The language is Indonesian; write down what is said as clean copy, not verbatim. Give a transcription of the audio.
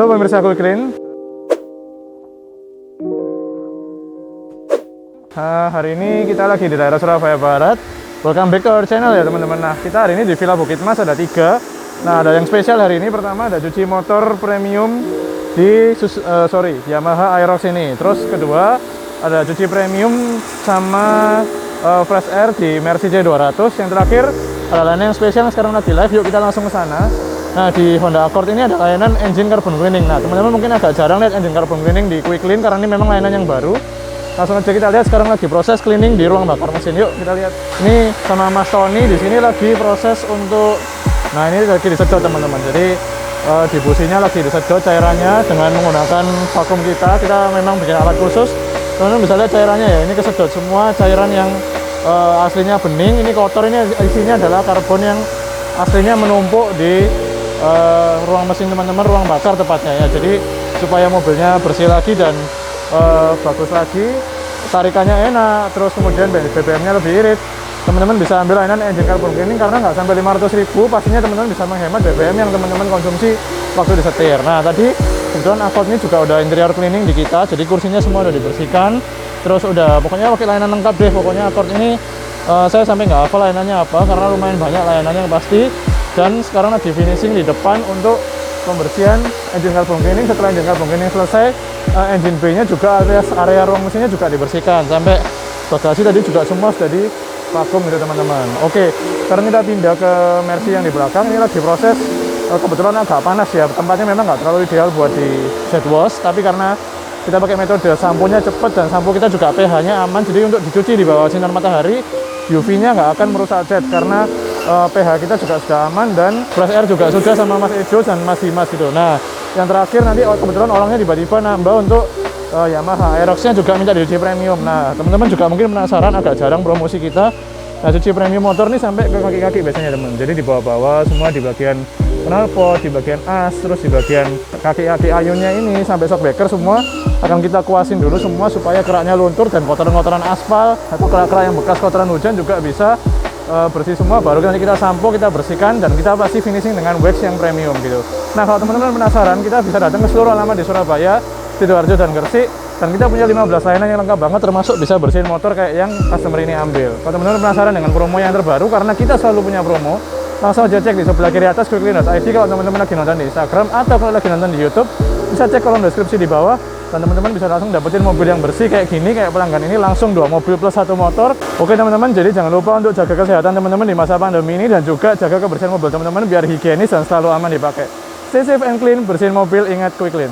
Halo pemirsa Quicklin. Hari ini kita lagi di daerah Surabaya Barat. Welcome back to our channel ya teman-teman. Nah, kita hari ini di Villa Bukit Mas ada 3. Nah, ada yang spesial hari ini. Pertama ada cuci motor premium di Yamaha AEROX ini. Terus kedua ada cuci premium sama fresh air di Mercy C200. Yang terakhir ada layanan yang spesial sekarang lagi live. Yuk kita langsung ke sana. Nah, di Honda Accord ini ada layanan engine carbon cleaning. Nah, teman-teman mungkin agak jarang lihat engine carbon cleaning di Quicklin karena ini memang layanan yang baru. Langsung aja kita lihat sekarang lagi proses cleaning di ruang bakar mesin. Yuk kita lihat. Ini sama Mas Tony di sini lagi proses untuk, nah ini lagi disedot teman-teman. Jadi di businya lagi disedot cairannya dengan menggunakan vakum kita. Kita memang bikin alat khusus. Teman-teman bisa lihat cairannya ya. Ini kesedot semua cairan yang aslinya bening. Ini kotor. Ini isinya adalah karbon yang aslinya menumpuk di ruang mesin teman-teman, ruang bakar tepatnya ya. Jadi supaya mobilnya bersih lagi dan bagus lagi, tarikannya enak, terus kemudian BBM-nya lebih irit. Teman-teman bisa ambil layanan engine carbon cleaning karena nggak sampai 500.000, pastinya teman-teman bisa menghemat BBM yang teman-teman konsumsi waktu disetir. Nah, tadi kebetulan Accord ini juga udah interior cleaning di kita, jadi kursinya semua udah dibersihkan, terus udah pokoknya pakai layanan lengkap deh. Pokoknya Accord ini saya sampai nggak hafal layanannya apa karena lumayan banyak layanannya yang pasti. Dan sekarang lagi finishing di depan untuk pembersihan engine carbon cleaning. Setelah engine carbon cleaning selesai, engine bay-nya juga alias area ruang mesinnya juga dibersihkan. Sampai bagasi tadi juga semua sudah di vakum gitu teman-teman. Oke, sekarang kita pindah ke Mercy yang di belakang. Ini lagi proses, kebetulan agak panas ya. Tempatnya memang nggak terlalu ideal buat di jet wash, tapi karena kita pakai metode samponya cepat dan sampo kita juga pH-nya aman, jadi untuk dicuci di bawah sinar matahari, UV-nya nggak akan merusak jet karena pH kita juga sudah aman dan fresh air juga sudah sama Mas Ejo dan Mas Dimas gitu. Nah, yang terakhir nanti kebetulan orangnya tiba-tiba nambah untuk Yamaha AEROX-nya juga minta dicuci premium. Nah, teman-teman juga mungkin penasaran, agak jarang promosi kita. Nah, cuci premium motor nih sampai ke kaki-kaki biasanya teman. Jadi di bawah-bawah semua, di bagian knalpot, di bagian as, terus di bagian kaki-kaki ayunnya ini sampai shockbreaker semua akan kita kuasin dulu semua supaya keraknya luntur dan kotoran-kotoran aspal atau kerak-kerak yang bekas kotoran hujan juga bisa bersih semua. Baru nanti kita sampo, kita bersihkan, dan kita pasti finishing dengan wax yang premium gitu. Nah, kalau teman-teman penasaran, kita bisa datang ke seluruh alamat di Surabaya, Sidoarjo dan Gresik, dan kita punya 15 layanan yang lengkap banget, termasuk bisa bersihin motor kayak yang customer ini ambil. Kalau teman-teman penasaran dengan promo yang terbaru, karena kita selalu punya promo, langsung aja cek di sebelah kiri atas quicklin.id. Kalau teman-teman lagi nonton di Instagram atau kalau lagi nonton di YouTube, bisa cek kolom deskripsi di bawah, dan teman-teman bisa langsung dapetin mobil yang bersih kayak gini, kayak pelanggan ini, langsung 2 mobil plus 1 motor. Oke teman-teman, jadi jangan lupa untuk jaga kesehatan teman-teman di masa pandemi ini, dan juga jaga kebersihan mobil teman-teman biar higienis dan selalu aman dipakai. Stay safe and clean, bersihin mobil, ingat Quicklin.